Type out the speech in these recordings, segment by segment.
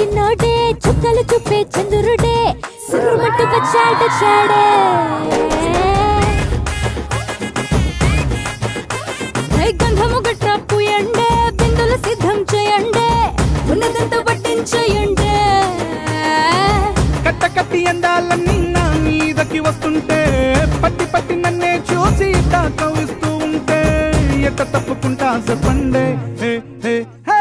చిన్నోడే చుక్కలు చూపే చంద్రుడే సురుమట్టు వచ్చాడు చాడే గంధము గట్ట పూయండే బిందులు సిద్ధం చేయండే ఉన్నదంతా పట్టించేయండే కట్ట కట్టి అందాలన్నీ నా మీదకి వస్తుంటే పట్టి పట్టి నన్నే చూసి కవిస్తూ ఉంటే ఎట్ట తప్పుకుంటా చెప్పండే హే హే హే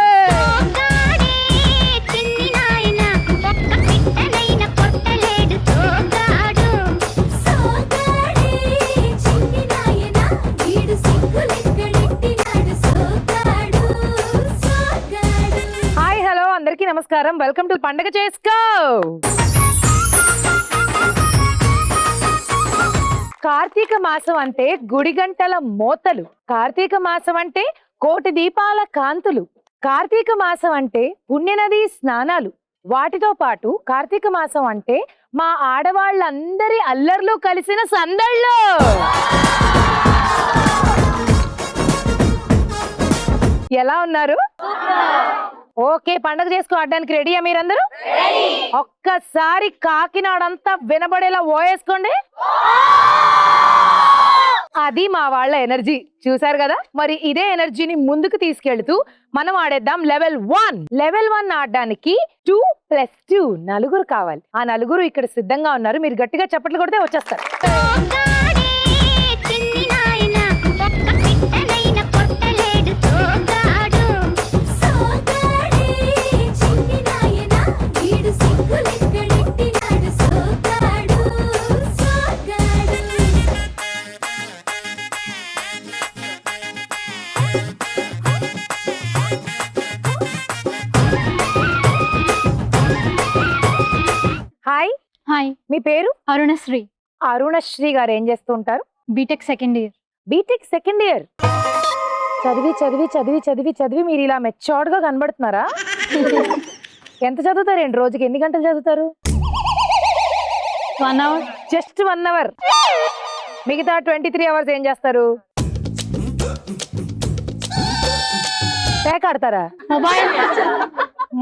అందరికీ నమస్కారం. వెల్కమ్ టు పండగ చేసుకో. కార్తీక మాసం అంటే గుడి గంటల మోతలు, కార్తీక మాసం అంటే కోటి దీపాల కాంతులు, కార్తీక మాసం అంటే పుణ్యనది స్నానాలు. వాటితో పాటు కార్తీక మాసం అంటే మా ఆడవాళ్ళందరి అల్లర్లు కలిసిన సందళ్ళు. ఎలా ఉన్నారు? ఓకే, పండగ చేసుకో ఆడడానికి రెడీయా మీరందరూ? ఒక్కసారి కాకినాడంతా వినబడేలా ఓయేసుకోండి. అది మా వాళ్ళ ఎనర్జీ, చూసారు కదా? మరి ఇదే ఎనర్జీని ముందుకు తీసుకెళ్తూ మనం ఆడేద్దాం లెవెల్ 1. లెవెల్ 1 ఆడడానికి 2+2 నలుగురు కావాలి. ఆ నలుగురు ఇక్కడ సిద్ధంగా ఉన్నారు. మీరు గట్టిగా చప్పట్లు కొడితే వచ్చేస్తారు. హాయ్. హాయ్, మీ పేరు? అరుణశ్రీ. అరుణశ్రీ గారు ఏం చేస్తూ ఉంటారు? BTech second year. BTech second year. చదివి చదివి చదివి చదివి చదివి మీరు ఇలా మెచ్యూర్డ్ గా కనబడుతున్నారా? ఎంత చదువుతారండి? రోజుకి ఎన్ని గంటలు చదువుతారు? 1 hour. Just 1 hour. మిగతా 23 hours ఏం చేస్తారు? ఆడతారా?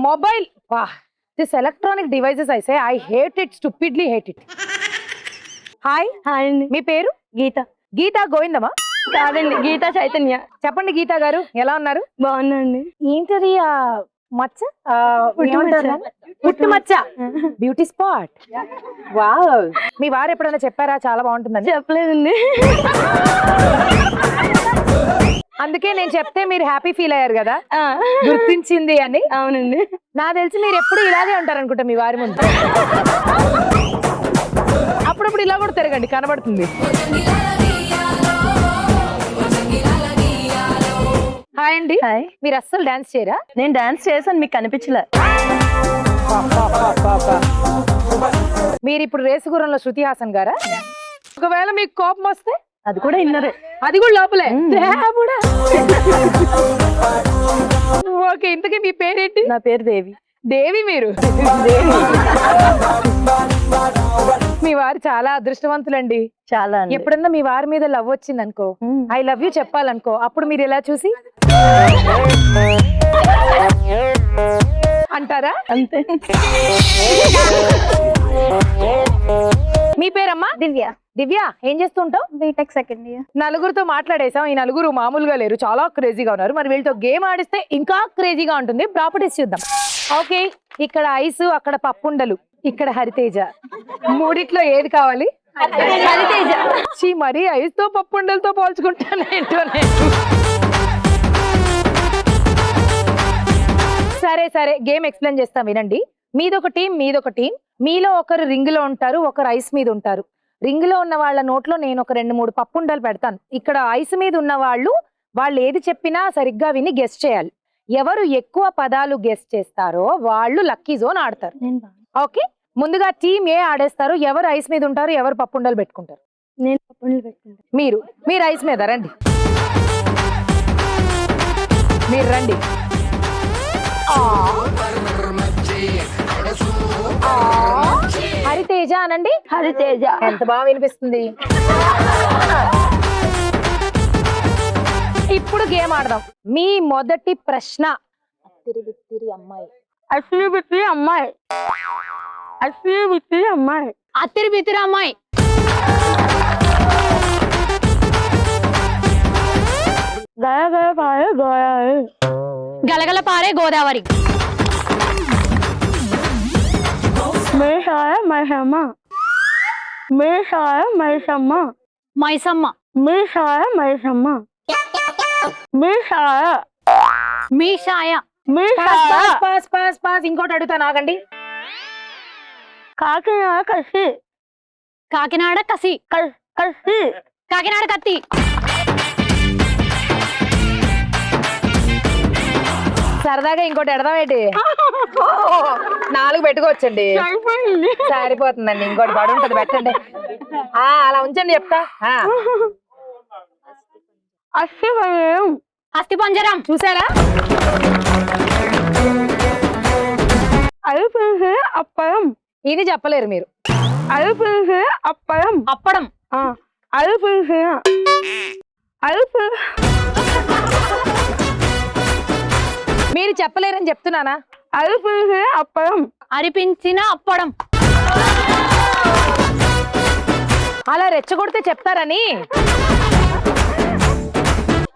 మొబైల్. వాహ్, this electronic devices I say I hate it, stupidly hate it. Hi. Hi అండి. మీ పేరు? గీత. గీతా గోవిందమా? కాదండి, గీత చైతన్య. చెప్పండి గీతా గారు, ఎలా ఉన్నారు? బాగున్నాండి. ఏంటది ఆ మచ్చ? పుట్టు మచ్చ. Beauty spot. వావ్. మీ వారు ఎప్పుడైనా చెప్పారా చాలా బాగుంటుందని? చెప్పలేదండి. అందుకే నేను చెప్తే మీరు హ్యాపీ ఫీల్ అయ్యారు కదా, గుర్తించింది అని. అవునండి. నాకు తెలిసి మీరు ఎప్పుడు ఇలాగే ఉంటారు అనుకుంటా మీ వారి ముందు. అప్పుడప్పుడు ఇలా కూడా తిరగండి, కనబడుతుంది. హాయ్ అండి. హాయ్. మీరు అస్సలు డాన్స్ చేయరా? నేను డాన్స్ చేశాను, మీకు కనిపించలే. మీరు ఇప్పుడు రేసుగురంలో శృతి హాసన్ గారా? ఒకవేళ మీకు కోపం వస్తే? అది కూడా ఇన్నరే. అది కూడా లోపలే. ఓకే, ఇంతకీ మీ పేరేంటి? నా పేరు దేవి. దేవి. మీరు మీ వారు చాలా అదృష్టవంతులండి. చాలా. ఎప్పుడన్నా మీ వారి మీద లవ్ వచ్చింది అనుకో, ఐ లవ్ యూ చెప్పాలనుకో, అప్పుడు మీరు ఎలా చూసి అంటారా? అంతే. మీ పేరమ్మా? దివ్య. దివ్య, ఏం చేస్తుంటావు? BTech second year. నలుగురితో మాట్లాడేసాం. ఈ నలుగురు మామూలుగా లేరు, చాలా క్రేజీగా ఉన్నారు. మరి వీళ్ళతో గేమ్ ఆడిస్తే ఇంకా క్రేజీగా ఉంటుంది. ప్రాపర్టీస్ చూద్దాం. ఓకే, ఇక్కడ ఐస్, అక్కడ పప్పుండలు, ఇక్కడ హరితేజ. మూడిట్లో ఏది కావాలి? హరితేజ. మరి ఐస్ తో పప్పుండలతో పోల్చుకుంటాను ఏంటో. సరే సరే, గేమ్ ఎక్స్ప్లెయిన్ చేస్తాం వినండి. మీదొక టీం, మీదొక టీం. మీలో ఒకరు రింగ్ లో ఉంటారు, ఒకరు ఐస్ మీద ఉంటారు. రింగ్ లో ఉన్న వాళ్ళ నోట్లో నేను ఒక 2-3 పప్పుండలు పెడతాను. ఇక్కడ ఐస్ మీద ఉన్న వాళ్ళు ఏది చెప్పినా సరిగ్గా విని గెస్ చేయాలి. ఎవరు ఎక్కువ పదాలు గెస్ చేస్తారో వాళ్ళు లక్కీ జోన్ ఆడతారు. ఓకే, ముందుగా టీం ఏ ఆడేస్తారు. ఎవరు ఐస్ మీద ఉంటారు, ఎవరు పప్పుండలు పెట్టుకుంటారు? నేను పప్పుండలు పెట్టుకుంటాను. మీరు ఐస్ మీద రండి. మీరు రండి. హరితేజ అనండి. హరితేజ. ఎంత బాగా వినిపిస్తుంది. ఇప్పుడు గేమ్ ఆడదాం. మీ మొదటి ప్రశ్న. తిరిగి అమ్మాయి అశ్విని బిత్రి అమ్మాయి. అశ్విని బిత్రి అమ్మాయి. అత్తిరి బిత్తిరి అమ్మాయి. గయ గయ పాయ గోయాయి. గలగల పారే గోదావరి. మేషాయ మైసమ్మ. మేషాయ మైసమ్మ. మైసమ్మ. మీషాయ మైసమ్మ. మీషాయ. మీషాయ. మీషాయ. Pass pass pass. ఇంకోటి అడుగుతాను ఆగండి. కాకినాడ కసి. కాకినాడ కసి. కసి. కాకినాడ కత్తి. సరదాగా ఇంకోటి ఎడదాం ఏంటి? 4 పెట్టుకోవచ్చండి. సరిపోయింది. సరిపోతుందండి. ఇంకోటి పడి ఉంటది పెట్టండి. అలా ఉంచండి చెప్తా. అస్థిపంజరం. అస్థి పంజరం. చూసారా? అలుపులసే అప్పడం. ఇది చెప్పలేరు మీరు. అలుపులసే అప్పడం. అప్పడం. అలుపులసే అలుపు. మీరు చెప్పలేరని చెప్తున్నానా? అలుపులసే అప్పడం. అరిపించిన అప్పడం. అలా రెచ్చగొడితే చెప్తారని.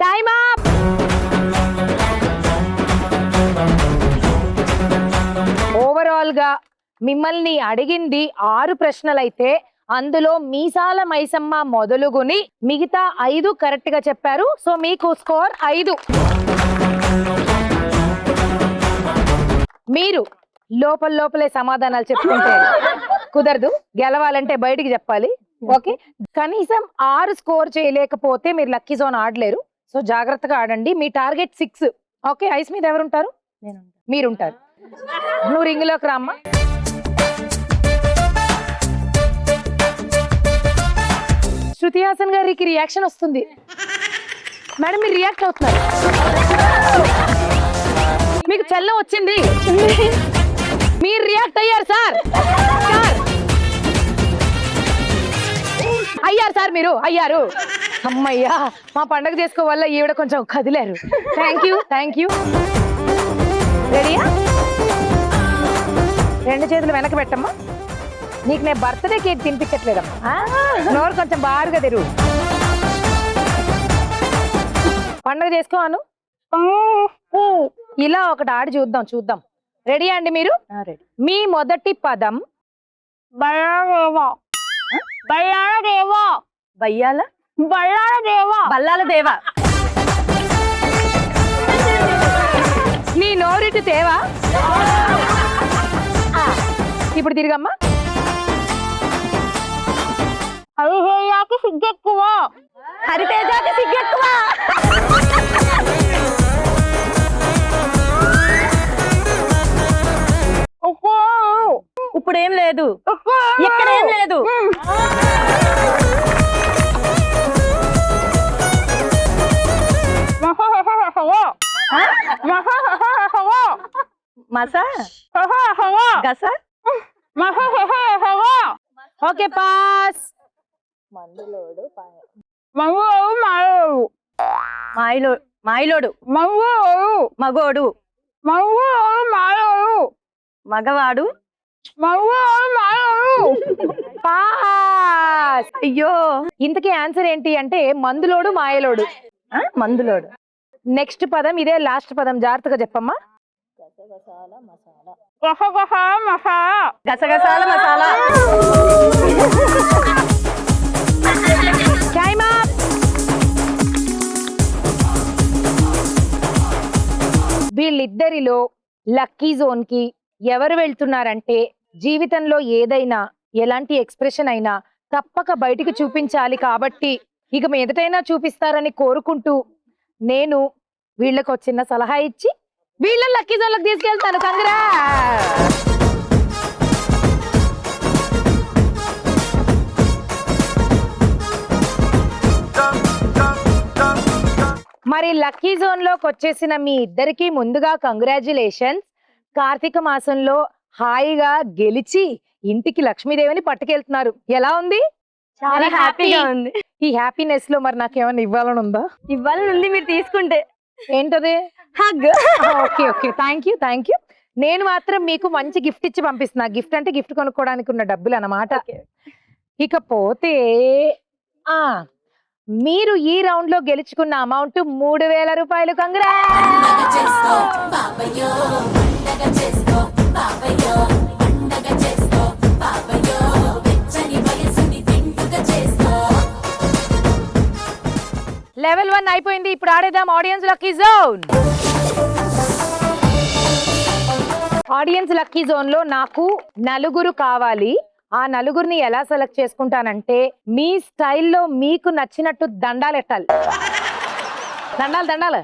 Time up. ఓవరాల్ గా మిమ్మల్ని అడిగింది 6 ప్రశ్నలైతే అందులో మీసాల మైసమ్మ మొదలుగుని మిగతా 5 కరెక్ట్ గా చెప్పారు. సో మీకు స్కోర్ 5. మీరు లోపలే సమాధానాలు చెప్పుకుంటే కుదరదు. గెలవాలంటే బయటికి చెప్పాలి. ఓకే, కనీసం 6 స్కోర్ చేయలేకపోతే మీరు లక్కీ జోన్ ఆడలేరు. సో జాగ్రత్తగా ఆడండి. మీ టార్గెట్ 6. ఓకే, ఐస్ మీద ఎవరుంటారు? మీరుంటారు. నువ్వు రింగ్ లోకి రామ్మా. శృతి హాసన్ గారికి రియాక్షన్ వస్తుంది. మేడం మీరు రియాక్ట్ అవుతున్నారు. మీకు చల్లం వచ్చింది. మీరు రియాక్ట్ అయ్యారు సార్. అయ్యారు సార్, మీరు అయ్యారు. అమ్మయ్యా, మా పండగ చేసుకోవల్ల ఈవిడ కొంచెం కదిలారు. Thank you. రెడీయా? 2 చేతులు వెనక పెట్టమ్మా. నీకు నేను బర్త్డే కేక్ తినిపించట్లేదమ్మా. నోరు కొంచెం బారుగా తెరువు. పండగ చేసుకోను. ఇలా ఒకటి ఆడి చూద్దాం. రెడీ అండి మీరు? మీ మొదటి పదం బల్లాదేవా. బల్లాదేవా. బయ్యాల బల్లాదేవా. బల్లాల దేవ. నీ నోరిటి తేవా. ఇప్పుడు తిరిగమ్మా. హరిహేయాకి సిగ్గెక్కువ. హరితేజాకి సిగ్గెక్కువ. ఇప్పుడేం లేదు. ఇక్కడేం లేదు. Okay, pass. మాయిలోడు. మగోడు. మగవాడు. పాస్. అయ్యో, ఇంతకీ ఆన్సర్ ఏంటి అంటే మందులోడు మాయలోడు. మందులోడు. నెక్స్ట్ పదం ఇదే లాస్ట్ పదం. జాగ్రత్తగా చెప్పమ్మా. గసగసాల మసాలా. Time up. వీళ్ళిద్దరిలో లక్కీ జోన్ కి ఎవరు వెళ్తున్నారంటే జీవితంలో ఏదైనా ఎలాంటి ఎక్స్ప్రెషన్ అయినా తప్పక బయటికి చూపించాలి. కాబట్టి ఇక మీదటైనా చూపిస్తారని కోరుకుంటూ నేను వీళ్ళకు ఒక చిన్న సలహా ఇచ్చి వీళ్ళ లక్కీ జోన్లకు తీసుకెళ్తాను. కంగ్రా. మరి లక్కీ జోన్ లోకి వచ్చేసిన మీ ఇద్దరికి ముందుగా కంగ్రాచులేషన్స్. కార్తీక మాసంలో హాయిగా గెలిచి ఇంటికి లక్ష్మీదేవిని పట్టుకెళ్తున్నారు. ఎలా ఉంది? చాలా హ్యాపీగా ఉంది. ఈ హ్యాపీనెస్ లో మరి నాకేమైనా ఇవ్వాలని ఉందా? ఇవ్వాలని ఉంది మీరు తీసుకుంటే. ఏంటది? హగ్. Okay thank you. నేను మాత్రం మీకు మంచి గిఫ్ట్ ఇచ్చి పంపిస్తున్నా. గిఫ్ట్ అంటే గిఫ్ట్ కొనుక్కోవడానికి ఉన్న డబ్బులు అన్నమాట. ఇకపోతే ఆ మీరు ఈ రౌండ్ లో గెలుచుకున్న అమౌంట్ 3000 రూపాయలు. లెవెల్ 1 అయిపోయింది. ఇప్పుడు ఆడేద్దాం audience lucky zone. Audience lucky zone లో నాకు నలుగురు కావాలి. ఆ నలుగురిని ఎలా సెలెక్ట్ చేసుకుంటానంటే మీ స్టైల్లో మీకు నచ్చినట్టు దండాలు ఎట్టాలి. దండాలు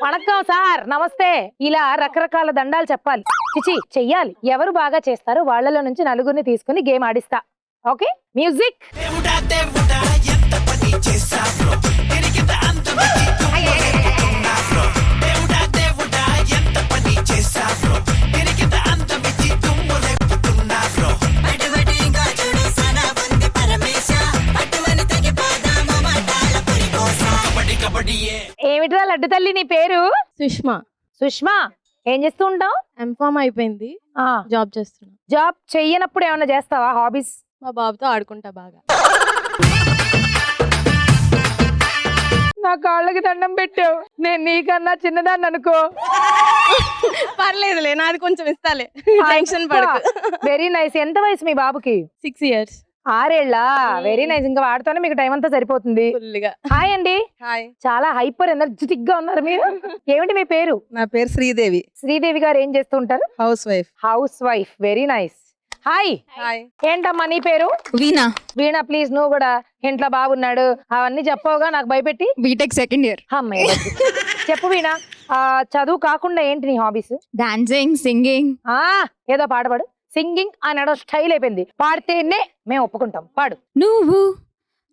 వణక్కం సార్ నమస్తే ఇలా రకరకాల దండాలు చెప్పాలి. చెయ్యాలి. ఎవరు బాగా చేస్తారో వాళ్ళలో నుంచి నలుగురిని తీసుకుని గేమ్ ఆడిస్తా. Okay music. ఏమిట్రా లడ్డు తల్లి నీ పేరు? సుష్మా. సుష్మా ఏం చేస్తూ ఉంటావు? ఎంఫామ్ అయిపోయింది, జాబ్ చేస్తున్నా. జాబ్ చెయ్యనప్పుడు ఏమన్నా చేస్తావా? హాబీస్? మా బాబుతో ఆడుకుంటా బాగా. నా కాళ్ళకి దండం పెట్టావు. నేను నీకన్నా చిన్నదాన్ని అనుకో. పర్లేదులే, నాది కొంచెం ఇస్తాలే, టెన్షన్ పడకు. Very nice. ఎంత వయసు మీ బాబుకి? 6 years. 6 ఏళ్ళ. Very nice. ఇంకా వాడితోనే మీకు టైం అంతా సరిపోతుంది. ఫుల్గా. హాయ్ అండి. హాయ్. చాలా హైపర్ ఎనర్జెటిక్ గా ఉన్నారు మీరు. ఏమిటి మీ పేరు? నా పేరు శ్రీదేవి. శ్రీదేవి గారు ఏం చేస్తూ ఉంటారు? House wife. House wife. Very nice. Hi. Hi. ఏంటమ్మా నీ పేరు? వీణా. వీణా ప్లీజ్ నువ్వు కూడా ఇంట్లో బాగున్నాడు అవన్నీ చెప్పవుగా నాకు భయపెట్టి. BTech second year. అమ్మాయి చెప్పు వీణా. చదువు కాకుండా ఏంటి నీ హాబీస్? Dancing, singing. ఏదో పాట పాడు. సింగింగ్ అనడం స్టైల్ అయిపోయింది. పాడితేనే మేము ఒప్పుకుంటాం. పాడు. నువ్వు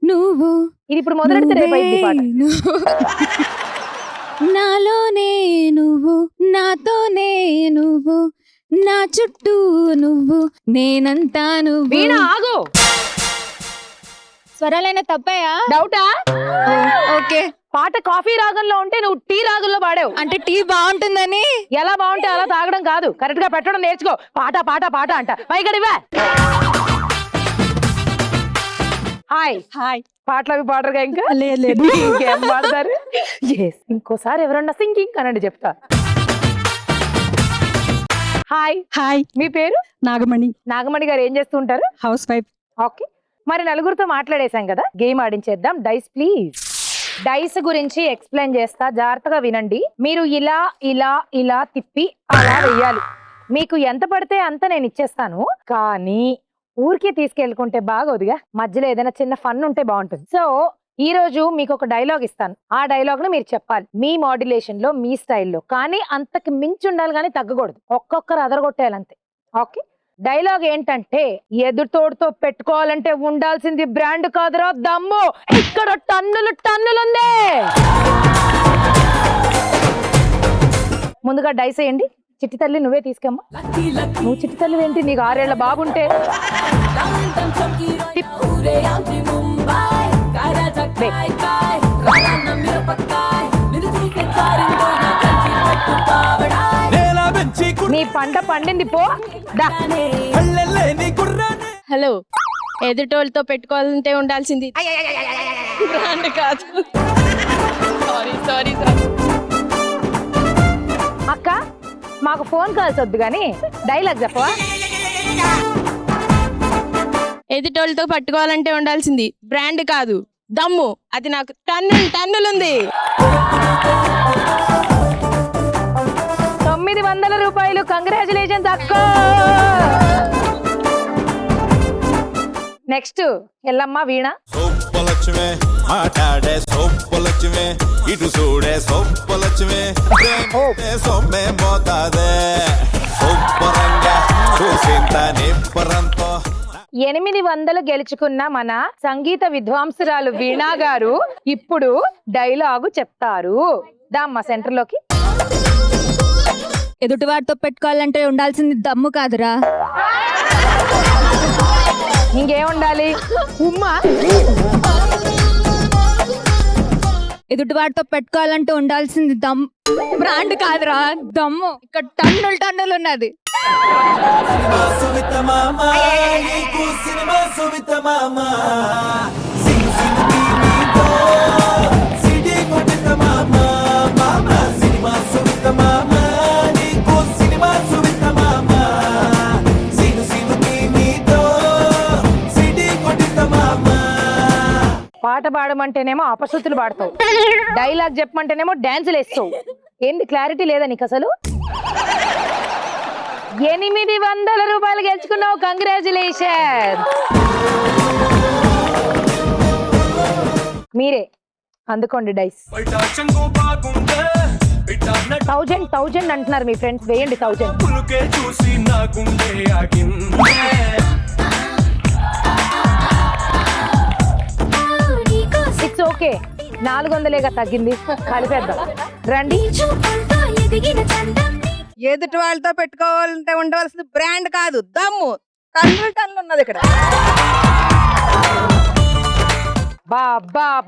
నువ్వు ఇది ఇప్పుడు మొదలెడితే రేపు అయింది పాట. నాలోనే నువ్వు, నాతోనే నువ్వు, నా చుట్టూ నువ్వు, నేనంతా నువ్వు. వీణా ఆగు. స్వరాలైన తప్పాయా? డౌటా? ఓకే. పాట కాఫీ రాగంలో ఉంటే నువ్వు టీ రాగంలో పాడావు. అంటే టీ బాగుంటుందని. ఎలా బాగుంటే అలా తాగడం కాదు, కరెక్ట్ గా పెట్టడం నేర్చుకో. పాట పాట పాట అంట పైగడివా. హాయ్. హాయ్. పాటలు అవి పాడరుగా ఇంకా? లేదు. ఇంకేం పాడతారు? ఇంకోసారి ఎవరన్నా సింగింగ్ అనండి చెప్తా. హాయ్. హాయ్. మీ పేరు? నాగమణి. నాగమణి గారు ఏం చేస్తూ ఉంటారు? House wife. ఓకే మరి నలుగురితో మాట్లాడేశాం కదా, గేమ్ ఆడించేద్దాం. Dice please. డైస్ గురించి ఎక్స్ప్లెయిన్ చేస్తా, జాగ్రత్తగా వినండి. మీరు ఇలా ఇలా ఇలా తిప్పి అలా వెయ్యాలి. మీకు ఎంత పడితే అంత నేను ఇచ్చేస్తాను, కానీ ఊరికే తీసుకెళ్ళుకుంటే బాగోదుగా. మధ్యలో ఏదైనా చిన్న ఫన్ ఉంటే బాగుంటుంది. సో ఈ రోజు మీకు ఒక డైలాగ్ ఇస్తాను. ఆ డైలాగ్ ను మీరు చెప్పాలి మీ మాడ్యులేషన్ లో, మీ స్టైల్లో. కానీ అంతకు మించి ఉండాలి, కానీ తగ్గకూడదు. ఒక్కొక్కరు అదరగొట్టేయాలి అంతే. ఓకే డైలాగ్ ఏంటంటే, ఎదుటోడుతో పెట్టుకోవాలంటే ఉండాల్సింది బ్రాండ్ కాదురా దమ్ము. ఇక్కడ టన్నులు టన్నులుంది. ముందుగా డైస్ వేయండి. చిట్టి తల్లి నువ్వే తీసుకెమ్మా. నువ్వు చిట్టి తల్లి ఏంటి, నీకు 6 ఏళ్ల బాబుంటే. నీ పంట పండింది పో. హలో. ఎదుటోళ్ళతో పెట్టుకోవాలంటే ఉండాల్సింది బ్రాండ్ కాదు. సారీ. అక్క మాకు ఫోన్ కాల్స్ వద్దు కానీ డైలాగ్ చెప్పవా? ఎదుటోళ్ళతో పట్టుకోవాలంటే ఉండాల్సింది బ్రాండ్ కాదు, దమ్ము. అది నాకు టన్నులుంది. 900 రూపాయలు. కంగ్రాచులేషన్స్ అక్క. నెక్స్ట్ ఎల్లమ్మ వీణ. సోప్పలక్ష్మే మాట్లాడే సోప్పలక్ష్మే, ఇటు చూడే సోప్పలక్ష్మే, సొమ్మే మోతాదే సూపరంగా చూసింత నిప్పరంతో. 800 గెలుచుకున్న మన సంగీత విద్వాంసురాలు వీణా గారు ఇప్పుడు డైలాగు చెప్తారు. దామ్మా సెంటర్ లోకి. ఎదుటివాడితో పెట్టుకోవాలంటే ఉండాల్సింది దమ్ము కాదురా. ఇంకేం ఉండాలి? ఉమ్మా. ఎదుటివాడితో పెట్టుకోవాలంటే ఉండాల్సింది బ్రాండ్ కాదురా దమ్ము. ఇక్కడ టన్నులు టన్నులు ఉన్నది. పాట పాడమంటేనేమో అపశృతులు పాడతావు, డైలాగ్ చెప్పమంటేనేమో డాన్సులు వేస్తావు. ఏంది క్లారిటీ లేదా నీకు అసలు? 800 రూపాయలు గెలుచుకున్నావు, కంగ్రాచులేషన్. మీరే అందుకోండి డైస్. 1000 అంటున్నారు మీ ఫ్రెండ్స్, వేయండి 1000. ఇట్స్ ఓకే, 400 తగ్గింది, కలిపేద్దాం రండి. ఎదుటి వాళ్ళతో పెట్టుకోవాలంటే ఉండవలసిన బ్రాండ్ కాదు దమ్ము. టన్నులు టన్నులు ఉన్నది ఇక్కడ.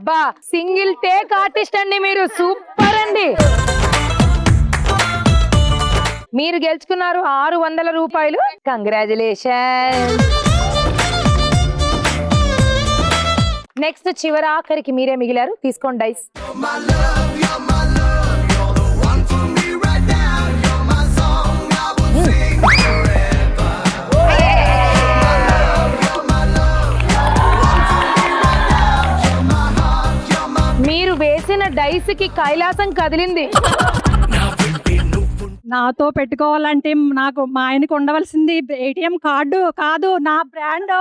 బా సింగిల్ టేక్ ఆర్టిస్ట్ అండి మీరు, సూపర్ అండి. మీరు గెలుచుకున్నారు 600 రూపాయలు, కంగ్రాచులేషన్. నెక్స్ట్ చివరి ఆఖరికి మీరే మిగిలారు, తీసుకోండి డైస్. మీరు వేసిన డైస్ కి కైలాసం కదిలింది. నాతో పెట్టుకోవాలంటే నాకు మా ఆయనకు ఉండవలసింది ఏటీఎం కార్డు కాదు, నా బ్రాండ్.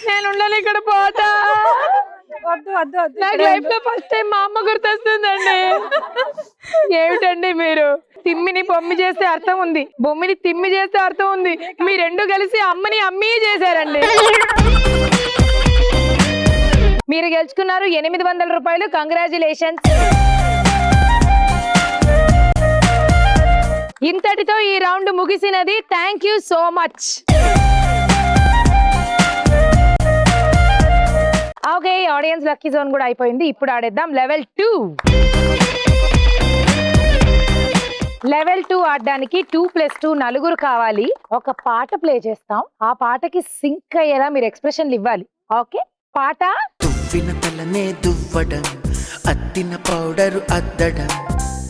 నేను ఉండను ఇక్కడ, పోతా. వద్దు వద్దు వద్దు. నాకు లైఫ్ లో ఫస్ట్ టైం మా అమ్మ గుర్తొస్తుందండి. ఏమిటండి మీరు, తిమ్మిని బొమ్మి చేస్తే అర్థం ఉంది, బొమ్మిని తిమ్మి చేస్తే అర్థం ఉంది. మీ రెండు కలిసి అమ్మని అమ్మీ చేశారండి. మీరు గెలుచుకున్నారు 800 రూపాయలు, కంగ్రాచులేషన్స్. ఇంతటితో ఈ రౌండ్ ముగిసినది. Thank you so much. Okay, audience lucky zone కూడా అయిపోయింది. ఇప్పుడు ఆడేద్దాం లెవెల్ 2. లెవెల్ 2 ఆడడానికి 2+2 నలుగురు కావాలి. ఒక పాట ప్లే చేస్తాం, ఆ పాటకి సింక్ అయ్యేలా మీరు ఎక్స్ప్రెషన్లు ఇవ్వాలి. ఓకే, పాట. దువ్విన తలనే దువ్వడం, అద్దిన పౌడరు అద్దడం,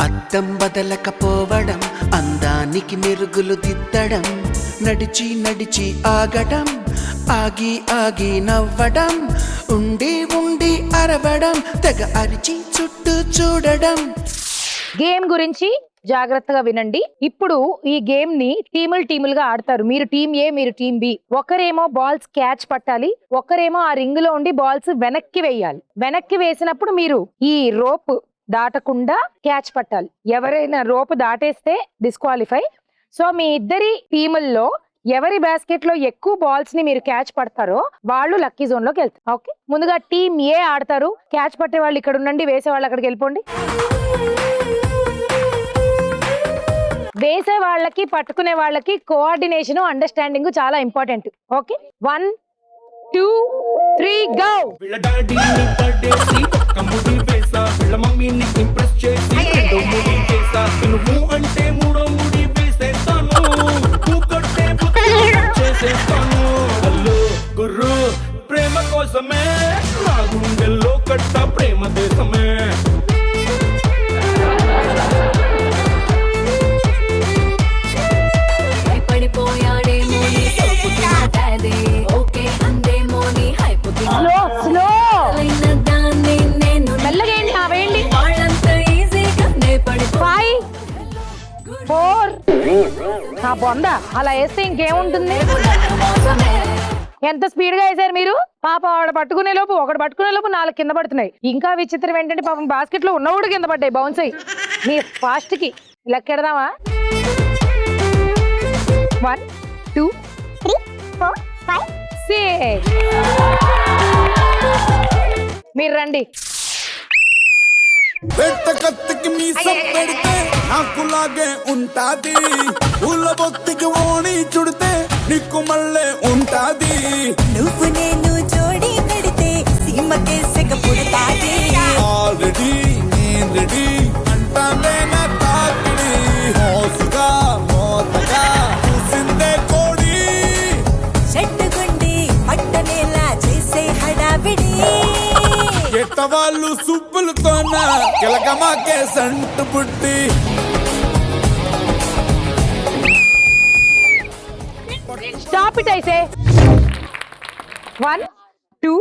అద్దం బదలకపోవడం, అందానికి మెరుగులు దిద్దడం, నడిచి నడిచి ఆగడం, ఆగి ఆగి నవ్వడం, ఉండి ఉండి అరవడం, తెగ అరిచి చుట్టూ చూడడం. గేమ్ గురించి జాగ్రత్తగా వినండి. ఇప్పుడు ఈ గేమ్ ని టీములుగా ఆడతారు. మీరు టీం ఏ, మీరు టీం బి. ఒకరేమో బాల్స్ క్యాచ్ పట్టాలి, ఒకరేమో ఆ రింగ్ లో ఉండి బాల్స్ వెనక్కి వేయాలి. వెనక్కి వేసినప్పుడు మీరు ఈ రోప్ దాటకుండా క్యాచ్ పట్టాలి. ఎవరైనా రోప్ దాటేస్తే డిస్క్వాలిఫై. సో మీ ఇద్దరి టీముల్లో ఎవరి బాస్కెట్ లో ఎక్కువ బాల్స్ ని మీరు క్యాచ్ పడతారో వాళ్ళు లక్కీ జోన్ లోకి వెళ్తారు. ఓకే, ముందుగా టీం ఏ ఆడతారు. క్యాచ్ పట్టే వాళ్ళు ఇక్కడ ఉండండి, వేసే వాళ్ళు అక్కడికి వెళ్ళిపోండి. వేసే వాళ్ళకి పట్టుకునే వాళ్ళకి కోఆర్డినేషన్, అండర్స్టాండింగ్ చాలా ఇంపార్టెంట్. Okay, 1 2 3 go. ప్రేమ కోసమే నా గుండెల్లో కట్ట ప్రేమ దేశమే. స్లో మెల్లగా వేయండి. 5 4 నా బొంద అలా వేస్తే ఇంకేముంటుంది. ఎంత స్పీడ్ గా వేసారు మీరు. పాప ఒకటి పట్టుకునే లోపు 4 కింద పడుతున్నాయి. ఇంకా విచిత్రం ఏంటంటే పాపం బాస్కెట్ లో ఉన్నవాడు కింద పడ్డాయి బౌన్స్ అయ్యి. మీ ఫాస్ట్ కి లెక్కెడదామా? 1 2 3 4 5 6. మీరు రండి. పెట్ట కత్తికి మీసం పెడితే నాకులాగే ఉంటాది, పూల బొత్తికి ఓణి చుడితే నీకు మళ్ళీ ఉంటాది. నువ్వు నేను జోడి పెడితే సీమకే సెగ పుడతాది. ఆల్రెడీ నేను రెడీ అంటానే నా తాకిడి, మోసుగా మోతగా చూసిందే కోడి. చెట్టుగుండి పట్టనేలా చేసే హడావిడి. ఎత్తవాళ్ళు సుబ్బులతోన కిలకమాకే సంటు పుట్టి. స్టాప్ ఇట్ అయితే 1 2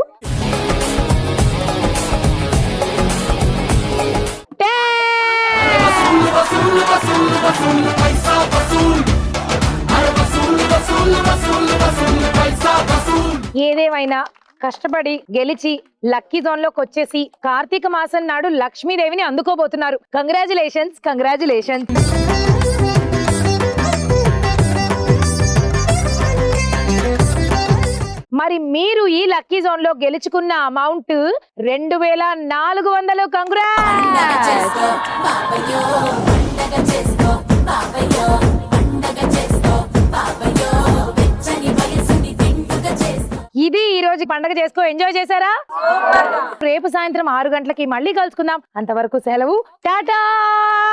ఏదేమైనా కష్టపడి గెలిచి లక్కీ జోన్ లోకి వచ్చేసి కార్తీక మాసం నాడు లక్ష్మీదేవిని అందుకోబోతున్నారు. Congratulations, congratulations. మరి మీరు ఈ లక్కీ జోన్ లో గెలుచుకున్న అమౌంట్ 2400. కంగ్రాట్స్. ఇది ఈ రోజు పండగ చేసుకో ఎంజాయ్ చేశారా? రేపు సాయంత్రం 6 గంటలకి మళ్ళీ కలుసుకుందాం. అంతవరకు సెలవు, టాటా.